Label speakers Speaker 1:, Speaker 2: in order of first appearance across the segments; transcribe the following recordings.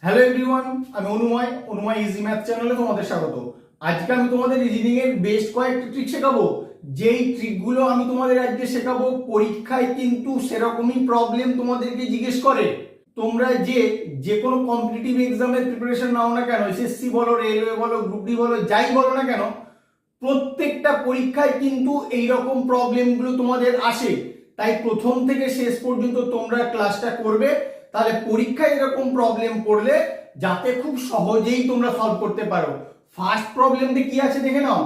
Speaker 1: Hello everyone, আমি অনুময় easy math চ্যানেলে তোমাদের স্বাগত। আজকে আমি তোমাদের রিজনিং এর বেস্ট কয়েকটা ট্রিক শেখাবো। যেই ট্রিকগুলো আমি তোমাদের আজকে শেখাবো পরীক্ষায় কিন্তু সেরকমই প্রবলেম তোমাদেরকে জিজ্ঞেস করে। তোমরা যে কোনো কম্পিটিটিভ এক্সামের প্রিপারেশন নাও না কেন, এসএসসি বলো, রেলওয়ে বলো, গ্রুপ ডি বলো, যাই বলো না কেন, প্রত্যেকটা পরীক্ষায় কিন্তু এইরকম প্রবলেমগুলো তোমাদের আসে। তাই প্রথম থেকে শেষ পর্যন্ত তোমরা ক্লাসটা করবে, তাহলে পরীক্ষায় এরকম প্রবলেম পড়লে যাতে খুব সহজেই তোমরা সলভ করতে পারো। ফার্স্ট প্রবলেমটা কি আছে দেখে নাও।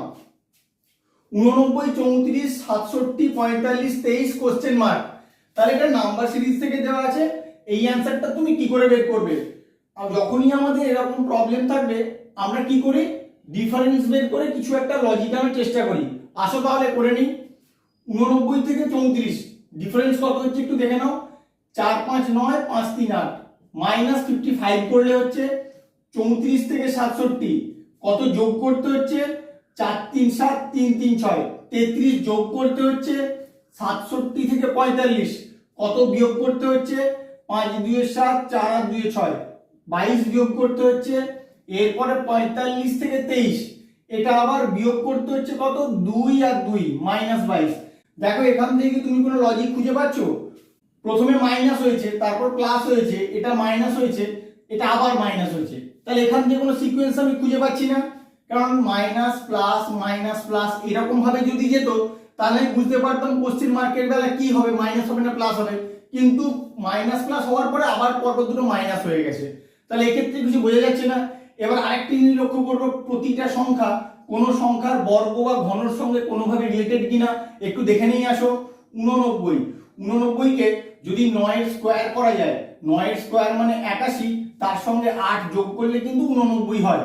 Speaker 1: 89, 34, 67, 45, 23 কোশ্চেন মার্ক। তাহলে এটা নাম্বার সিরিজ থেকে দেওয়া আছে। এই অ্যান্সারটা তুমি কি করে বের করবে? আর যখনই আমাদের এরকম প্রবলেম থাকবে আমরা কি করি, ডিফারেন্স বের করে কিছু একটা লজিক আনার চেষ্টা করি। আসো তাহলে করে নিই। 89 থেকে 34 ডিফারেন্স কত হচ্ছে একটু দেখে নাও। 4 5 9 5 3 8 মাইনাস 55 করলে হচ্ছে 34 থেকে 67 কত যোগ করতে হচ্ছে 4 3 7 3 3 6 33 যোগ করতে হচ্ছে 67 থেকে 45 কত বিয়োগ করতে হচ্ছে 5 2 7 4 8 2 6 22 বিয়োগ করতে হচ্ছে। এরপরে 45 থেকে 23 এটা আবার বিয়োগ করতে হচ্ছে কত 2 আর 2 মাইনাস 22। দেখো এখান থেকে তুমি কোনো লজিক খুঁজে পাচ্ছো? প্রথমে মাইনাস হয়েছে, তারপর প্লাস হয়েছে, এটা মাইনাস হয়েছে, এটা আবার মাইনাস হয়েছে। তাহলে এখান থেকে কোনো সিকোয়েন্স আমি খুঁজে পাচ্ছি না, কারণ মাইনাস প্লাস এরকম ভাবে যদি যেত তাহলে বুঝতে পারতাম কোশ্চেন মার্কের বেলা কি হবে, মাইনাস হবে না প্লাস হবে। কিন্তু মাইনাস প্লাস হওয়ার পরে আবার পরপর দুটো মাইনাস হয়ে গেছে। তাহলে এক্ষেত্রে কিছু বোঝা যাচ্ছে না। এবার আরেকটি জিনিস লক্ষ্য করবো, প্রতিটা সংখ্যা কোন সংখ্যার বর্গ বা ঘনর সঙ্গে কোনোভাবে রিলেটেড কিনা একটু দেখে নিয়ে আসো। 89 কে যদি 9 এর স্কয়ার করা যায়, 9 এর স্কয়ার মানে 81, তার সঙ্গে 8 যোগ করলে কিন্তু 89 হয়।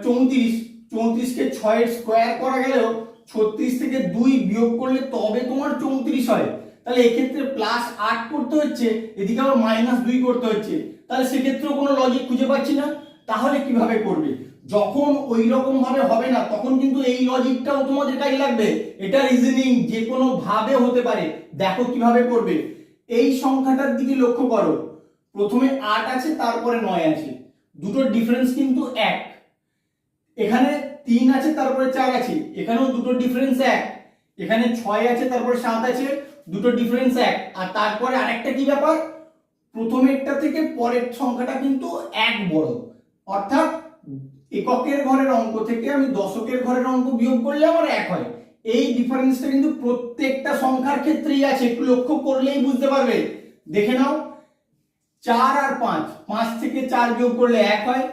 Speaker 1: 34 কে 6 এর স্কয়ার করা গেলেও 36 থেকে 2 বিয়োগ করলে তবে তোমার 34 হয়। তাহলে এক্ষেত্রে প্লাস 8 করতে হচ্ছে, এদিকে আবার মাইনাস 2 করতে হচ্ছে। তাহলে সেক্ষেত্রেও কোনো লজিক খুঁজে পাচ্ছি না। তাহলে কিভাবে করবে? যখন ওই রকম ভাবে হবে না তখন কিন্তু এই লজিকটাও তোমাদের কাজে লাগবে। এটা রিজনিং যে কোনো ভাবে হতে পারে। দেখো কিভাবে করবে। এই সংখ্যাটার দিকে লক্ষ্য করো, প্রথমে 8 আছে, তারপরে 9 আছে, দুটোর ডিফারেন্স কিন্তু 1। এখানে 3 আছে, তারপরে 4 আছে, এখানেও দুটোর ডিফারেন্স 1। এখানে 6 আছে, তারপরে 7 আছে, দুটোর ডিফারেন্স 1। আর তারপরে আরেকটা কি ব্যাপার, প্রথমেরটা থেকে পরের সংখ্যাটা কিন্তু 1 বড়, অর্থাৎ এককের ঘরের অঙ্ক থেকে আমি দশকের ঘরের অঙ্ক বিয়োগ করলে আমার 1 হয়। এই ডিফারেন্সটা কিন্তু প্রত্যেকটা সংখ্যার ক্ষেত্রেই আছে, একটু লক্ষ্য করলেই বুঝতে পারবে। দেখে নাও, 4 আর 5, 5 থেকে 4 বিয়োগ করলে 1 হয়,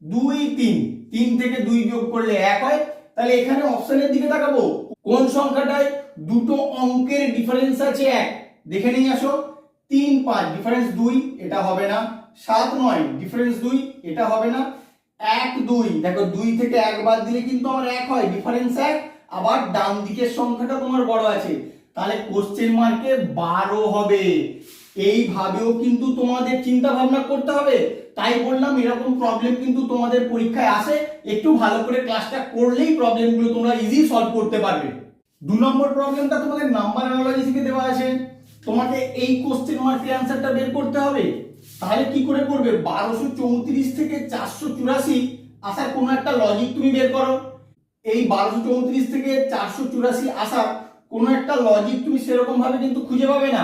Speaker 1: 2 3, 3 থেকে 2 বিয়োগ করলে 1 হয়। তাহলে এখানে অপশনের দিকে তাকাবো, কোন সংখ্যাটায় দুটো অঙ্কের ডিফারেন্স আছে 1, দেখে নিয়ে আসো। 3 5 ডিফারেন্স 2, এটা হবে না। 7 9 ডিফারেন্স 2, এটা হবে না। 1 2 দেখো 2 থেকে 1 বাদ দিলে কিন্তু আমার 1 হয়, ডিফারেন্স 1। আবার ডান দিকের সংখ্যাটা তোমার বড় আছে, তাহলে কোশ্চেন মার্কে 12 হবে। এইভাবেও কিন্তু তোমাদের চিন্তা ভাবনা করতে হবে। তাই বললাম এরকম প্রবলেম কিন্তু তোমাদের পরীক্ষায় আসে, একটু ভালো করে ক্লাসটা করলেই প্রবলেমগুলো তোমরা ইজি সলভ করতে পারবে। 2 নম্বর প্রবলেমটা তোমাদের নাম্বার অ্যানালজি থেকে দেওয়া আছে, তোমাকে এই কোশ্চেন মার্কের অ্যানসারটা বের করতে হবে। তাহলে কি করে করবে, 1234 থেকে 484 আসার কোনো একটা লজিক তুমি বের করো। এই 1234 থেকে 484 আসার কোনো একটা লজিক তুমি সেরকম ভাবে কিন্তু খুঁজে পাবে না।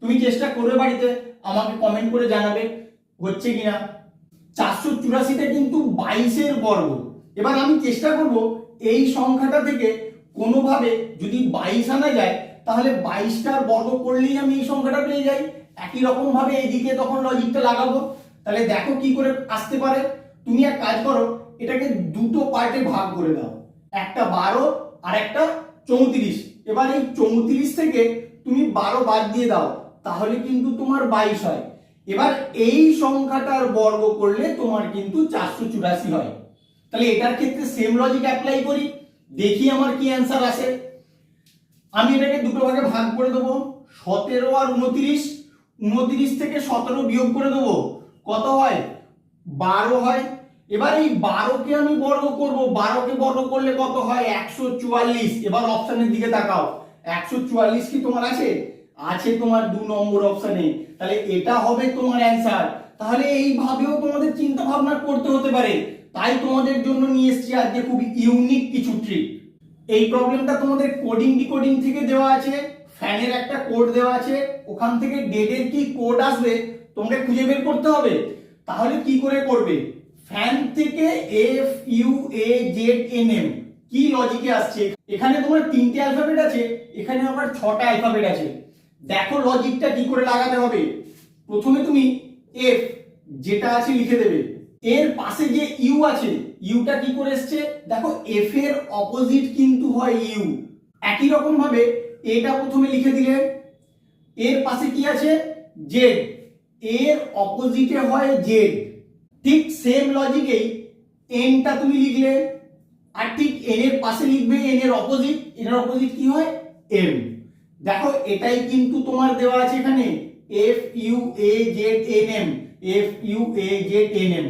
Speaker 1: তুমি চেষ্টা করবে, বাড়িতে আমাকে কমেন্ট করে জানাবে হচ্ছে কিনা। 484টা কিন্তু 22 এর বর্গ। এবার আমি চেষ্টা করব এই সংখ্যাটা থেকে কোনোভাবে যদি 22 আনা যায়, তাহলে 22টার বর্গ করলেই আমি এই সংখ্যাটা পেয়ে যাই। একই রকম ভাবে এদিকে তখন লজিকটা লাগাবো। তাহলে দেখো কি করে আসতে পারে। তুমি এক কাজ করো, এটাকে দুটো পার্টে ভাগ করে দাও, একটা 12 আর একটা 34। এবার এই 34 থেকে তুমি 12 বাদ দিয়ে দাও, তাহলে কিন্তু তোমার 22 হয়। এবার এই সংখ্যাটার বর্গ করলে তোমার কিন্তু 484 হয়। তাহলে এটার ক্ষেত্রে সেম লজিক অ্যাপ্লাই করি, দেখি আমার কি অ্যান্সার আসে। আমি এটাকে দুটো ভাগে ভাগ করে দেবো, 17 আর 29। 29 থেকে 17 বিয়োগ করে দেবো, কত হয় 12 হয়। এবার এই 12কে আমি বর্গ করব, 12কে বর্গ করলে কত হয় 144। এবার অপশনের দিকে তাকাও, 144 কি তোমার আছে? আছে তোমার 2 নম্বর অপশনে। তাহলে এটা হবে তোমার অ্যান্সার। তাহলে এইভাবেও তোমাদের চিন্তা ভাবনা করতে হতে পারে, তাই তোমাদের জন্য নিয়ে এসেছি আজকে খুব ইউনিক কিছু ট্রিক। এই প্রবলেমটা তোমাদের কোডিং ডিকোডিং থেকে দেওয়া আছে, ফ্যানের একটা কোড দেওয়া আছে, ওখান থেকে ডেডের কি কোড আসবে তোমাকে খুঁজে বের করতে হবে। তাহলে কি করে করবে? ফ্যান থেকে FUAZNM কি লজিকে আসছে, এখানে তোমার 3টে অ্যালফাবেট আছে, এখানে আবার 6টা অ্যালফাবেট আছে। দেখো লজিকটা কি করে লাগাতে হবে। প্রথমে তুমি F যেটা আছে লিখে দেবে, এর পাশে যে ইউ আছে, ইউটা কি করে এসছে দেখো, এফ এর অপোজিট কিন্তু হয় ইউ। একই রকম ভাবে এটা প্রথমে লিখে দিলে, এর পাশে কি আছে জেড, এর অপোজিটে হয় জেড। ঠিক সেম লজিকেই এনটা তুমি লিখলে, আর ঠিক এন এর পাশে লিখবে এন এর অপোজিট, এন এর অপোজিট কি হয় এম। দেখো এটাই কিন্তু তোমার দেওয়া আছে এখানে FUAZNM, FUAZNM।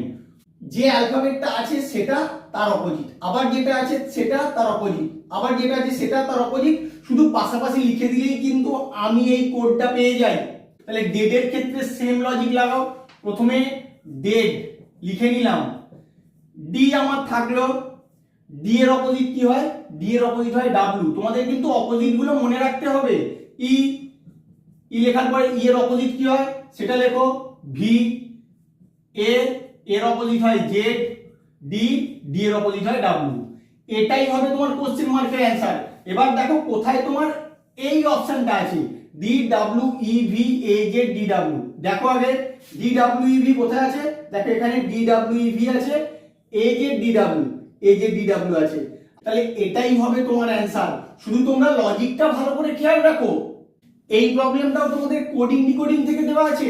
Speaker 1: যে অ্যালফাবেটটা আছে সেটা তার অপোজিট, আবার যেটা আছে সেটা তার অপোজিট, আবার যেটা আছে সেটা তার অপোজিট, শুধু পাশাপাশি লিখে দিলেই কিন্তু আমি এই কোডটা পেয়ে যাই। তাহলে ডেড এর ক্ষেত্রে সেম লজিক লাগাও, প্রথমে ডেড লিখে নিলাম, ডি আমার থাকলো, ডি এর অপোজিট কি হয়, ডি এর অপোজিট হয় ডাব্লিউ। তোমাদের কিন্তু অপোজিট গুলো মনে রাখতে হবে। ই, ই লেখার পরে ই এর অপোজিট কি হয় সেটা লেখো, ভি, এর অপোজিট হয় জেড, ডি, ডি এর অপোজিট হয় ডাব্লিউ। এটাই হবে তোমার কোশ্চেন মার্কের অ্যান্সার। এবার দেখো কোথায় তোমার এই অপশনটা আছে, DWEVAZDW। দেখো আগে DWEV কোথায় আছে, দেখো এখানে DWEV আছে, AZDW আছে। তাহলে এটাই হবে তোমার অ্যান্সার। শুধু তোমরা লজিকটা ভালো করে খেয়াল রাখো। এই প্রবলেমটাও তোমাদের কোডিং ডিকোডিং থেকে দেওয়া আছে।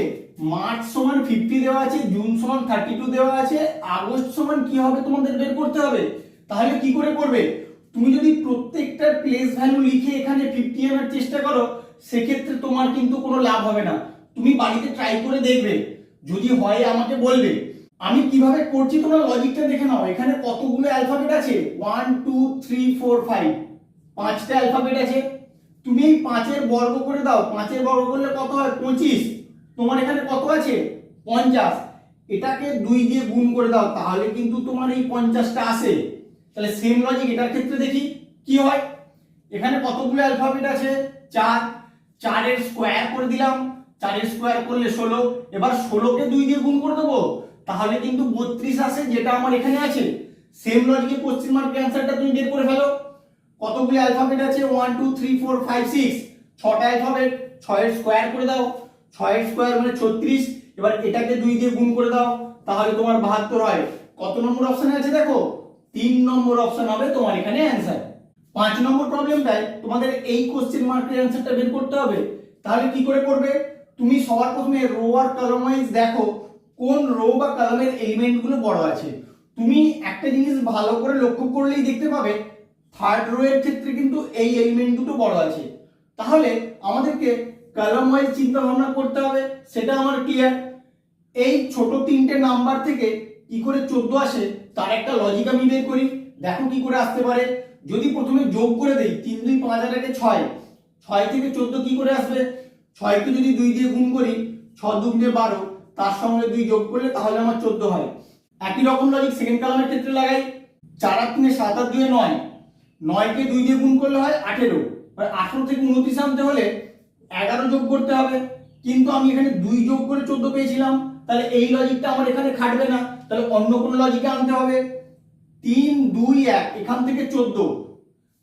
Speaker 1: মার্চ সমান 50 দেওয়া আছে, জুন সমান 32 দেওয়া আছে, আগস্ট সমান কি হবে তোমাদের বের করতে হবে। তাহলে কি করে করবে, তুমি যদি প্রত্যেকটার প্লেস ভ্যালু লিখে এখানে 50 আনার চেষ্টা করো, সেক্ষেত্রে তোমার কিন্তু কোনো লাভ হবে না। তুমি বাড়িতে ট্রাই করে দেখবে, যদি হয় আমাকে বলবে। আমি কিভাবে করছি তোমরা লজিকটা দেখে নাও। এখানে কতগুলো অ্যালফাবেট আছে, 1 2 3 4 5, 5টা অ্যালফাবেট আছে। তুমি এই 5-এর বর্গ করে দাও, 5-এর বর্গ করলে কত হয় 25। তোমার এখানে কত আছে 50, এটাকে 2 দিয়ে গুণ করে দাও, তাহলে কিন্তু তোমার এই 50টা আসে। তাহলে সেম লজিক এটার ক্ষেত্রে দেখি কি হয়। এখানে কতগুলো অ্যালফাবেট আছে 4, 4-এর স্কোয়ার করে দিলাম, 4-এর স্কোয়ার করলে 16। এবার 16কে 2 দিয়ে গুণ করে দেবো, তাহলে কিন্তু 32 আসে, যেটা আমার এখানে আছে। সেম লজিকে কোশ্চেন মার্কের অ্যান্সারটা তুমি বের করে ফেলো। কতগুলো অ্যালফাবেট আছে 1 2 3 4 5 6, 6টা অ্যালফাবেট, 6-এর স্কোয়ার করে দাও, 6-এর স্কোয়ার মানে 36। এবার এটাকে 2 দিয়ে গুণ করে দাও, তাহলে তোমার 72 হয়। কত নম্বর অপশনে আছে দেখো, 3 নম্বর অপশন হবে তোমার এখানে অ্যান্সার। 5 নম্বর প্রবলেমটায় তোমাদের এই কোশ্চেন মার্কের অ্যান্সারটা বের করতে হবে। তাহলে কি করে করবে, তুমি সবার প্রথমে রো আর কলাম ওয়াইজ দেখো কোন রো বা কলামের এলিমেন্ট গুলো বড় আছে। তুমি একটা জিনিস ভালো করে লক্ষ্য করলেই দেখতে পাবে, থার্ড রো এর ক্ষেত্রে কিন্তু এই এলিমেন্ট দুটো বড় আছে। তাহলে আমাদেরকে কলাম ওয়াইজ চিন্তা ভাবনা করতে হবে, সেটা আমার ক্লিয়ার। এই ছোট 3টে নাম্বার থেকে কি করে 14 আসে তার একটা লজিক আমি বের করি। দেখো কি করে আসতে পারে। যদি প্রথমে যোগ করে দেই, 3 2 5 আর 1 6, 6 থেকে 14 কি করে আসবে, 6 কে যদি 2 দিয়ে গুণ করি, 6 2 12, তার সঙ্গে 2 যোগ করলে তাহলে আমার 14 হয়। একই রকম লজিক সেকেন্ড কলামের ক্ষেত্রে লাগাই, 4 আর 3 7 আর 2 9, 9 কে 2 দিয়ে গুণ করলে হয় 18। 18 থেকে 29 আনতে হলে 11 যোগ করতে হবে, কিন্তু আমি এখানে 2 যোগ করে 14 পেয়েছিলাম। তাহলে এই লজিকটা আমার এখানে খাটবে না, তাহলে অন্য কোন লজিকে আনতে হবে। 3 2 1, এখান থেকে 14।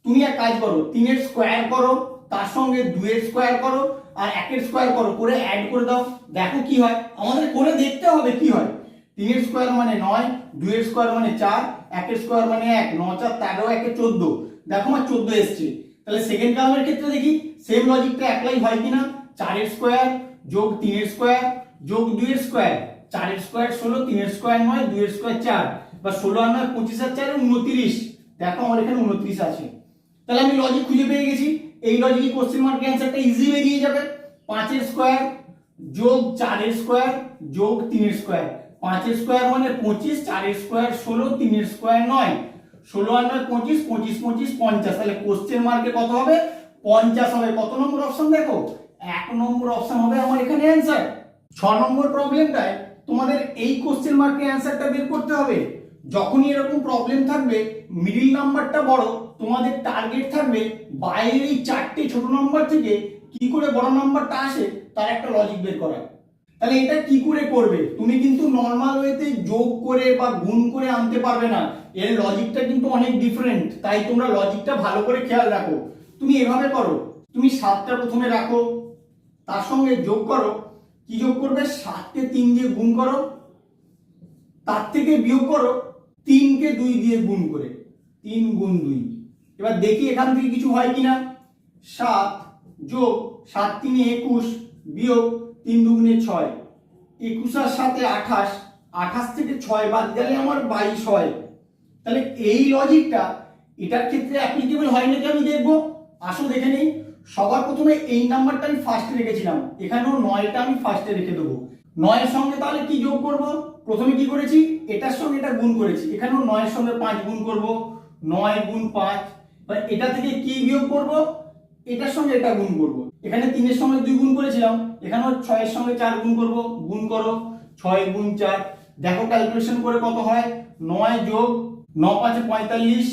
Speaker 1: তুমি এক কাজ করো, 3-এর স্কোয়ার করো, তার সঙ্গে 2-এর স্কোয়ার করো, আর 1-এর স্কোয়ার করো, করে অ্যাড করে দাও, দেখো কি হয়। আমাদের করে দেখতে হবে কি হয়। 3-এর স্কোয়ার মানে 9, 2-এর স্কোয়ার মানে 4, 1-এর স্কোয়ার মানে 1, 9 4 13, 1 14। দেখো আমার 14 এসছে। তাহলে সেকেন্ড কলামের ক্ষেত্রে দেখি সেম লজিকটা অ্যাপ্লাই হয় কিনা। 4-এর স্কোয়ার যোগ 3-এর স্কোয়ার যোগ 2-এর স্কোয়ার, 4-এর স্কোয়ার 16, 3-এর স্কোয়ার 9, 2-এর স্কোয়ার 4, বা 16 আর 9 25 আর 4 29। দেখো আমার এখানে 29 আছে। তাহলে আমি লজিক খুঁজে পেয়ে গেছি। এই লজিকে কোশ্চেন মার্কের অ্যান্সারটা ইজি বেরিয়ে যাবে। 5-এর স্কোয়ার যোগ 4-এর স্কোয়ার যোগ 3-এর স্কোয়ার, 5-এর স্কোয়ার মানে 25, 4-এর স্কোয়ার 16, 3-এর স্কোয়ার 9, 16 আর 9 25, 25 25 50। তাহলে কোশ্চেন মার্কে কত হবে 50 হবে। কত নম্বর অপশন দেখো, 1 নম্বর অপশন হবে আমার এখানে অ্যান্সার। 6 নম্বর প্রবলেমটায় তোমাদের এই কোশ্চেন মার্কের অ্যান্সারটা বের করতে হবে। যখনই এরকম প্রবলেম থাকবে, মিডিল নাম্বারটা বড়, তোমাদের টার্গেট থাকবে বাইরের এই 4টে ছোট নাম্বার থেকে কি করে বড় নাম্বারটা আসে তার একটা লজিক বের করা। তাহলে এটা কি করে করবে? তুমি কিন্তু নর্মাল ওয়েতে যোগ করে বা গুণ করে আনতে পারবে না, এর লজিকটা কিন্তু অনেক ডিফারেন্ট। তাই তোমরা লজিকটা ভালো করে খেয়াল রাখো। তুমি এভাবে করো, তুমি 7টা প্রথমে রাখো, তার সঙ্গে যোগ করো। কি যোগ করবে? 7কে 3 দিয়ে গুণ করো, তার থেকে বিয়োগ করো 3কে 2 দিয়ে গুণ করে, 3 গুণ 2। এবার দেখি এখান থেকে কিছু হয় কিনা। 7 যোগ 7 3 21 বিয়োগ 3 2 6, 21 আর 7 28, 28 থেকে 6 বাদ গেলে আমার 22 হয়। তাহলে এই লজিকটা এটার ক্ষেত্রে অ্যাপ্লিকেবল হয় নাকি আমি দেখবো। আসো দেখে নেই। সবার প্রথমে এই নাম্বারটা আমি ফার্স্টে রেখেছিলাম, এখানেও 9টা আমি ফার্স্টে রেখে দেবো। 9 এর সঙ্গে তাহলে কি যোগ করব? প্রথমে কি করেছি? এটার সঙ্গে এটা গুণ করেছি, এখানেও 9 এর সঙ্গে 5 গুণ করব, 9 গুণ 5। এটা থেকে কি বিয়োগ করব? এটার সঙ্গে এটা গুণ করব। এখানে 3 এর সঙ্গে 2 গুণ করেছিলাম, এখানেও 6 এর সঙ্গে 4 গুণ করব, গুণ করো 6 গুণ 4। দেখো ক্যালকুলেশন করে কত হয়। 9 যোগ 9 5 45,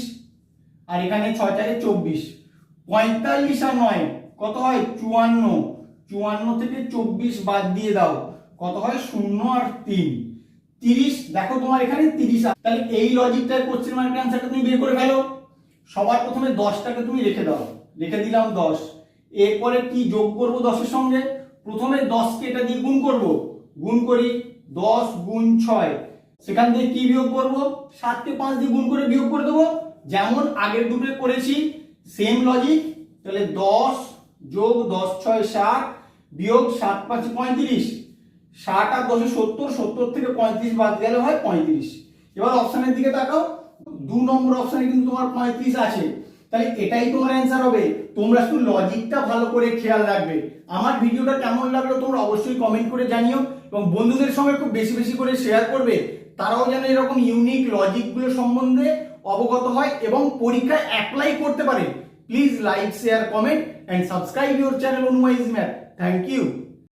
Speaker 1: আর এখানে 6 4 24। 45 আর 9 কত হয়? 54। 54 থেকে 24 বাদ দিয়ে দাও, কত হয়? 0 আর 3 30। দেখো তোমার এখানে 30। তাহলে এই লজিকটার কোশ্চেন মার্কের অ্যান্সারটা তুমি বের করে ফেলো। সবার প্রথমে 10টাকে তুমি রেখে দাও, রেখে দিলাম 10। এরপরে কি যোগ করব 10 এর সঙ্গে? প্রথমে 10কে এটা দিয়ে গুণ করব, গুণ করি 10 গুণ 6। সেখান থেকে কি বিয়োগ করব? 7কে 5 দিয়ে গুণ করে বিয়োগ করে দেবো, যেমন আগের দুটো করেছি সেম লজিক। তাহলে 10 যোগ 10 6 60 বিয়োগ 7 5 35। 60 আর 10 70, 70 থেকে 35 বাদ গেলে হয় 35। এবার অপশনের দিকে তাকাও, 2 নম্বর অপশনে কিন্তু তোমার 35 আছে। তাহলে এটাই তোমার অ্যান্সার হবে। তোমরা শুধু লজিকটা ভালো করে খেয়াল রাখবে। আমার ভিডিওটা কেমন লাগলো তোমরা অবশ্যই কমেন্ট করে জানিও, এবং বন্ধুদের সঙ্গে খুব বেশি বেশি করে শেয়ার করবে, তারাও যেন এরকম ইউনিক লজিকগুলো সম্বন্ধে অবগত হয় এবং পরীক্ষায় অ্যাপ্লাই করতে পারে। Please like, share, comment and subscribe your channel অনুমাইজ ম্যাথ। Thank you.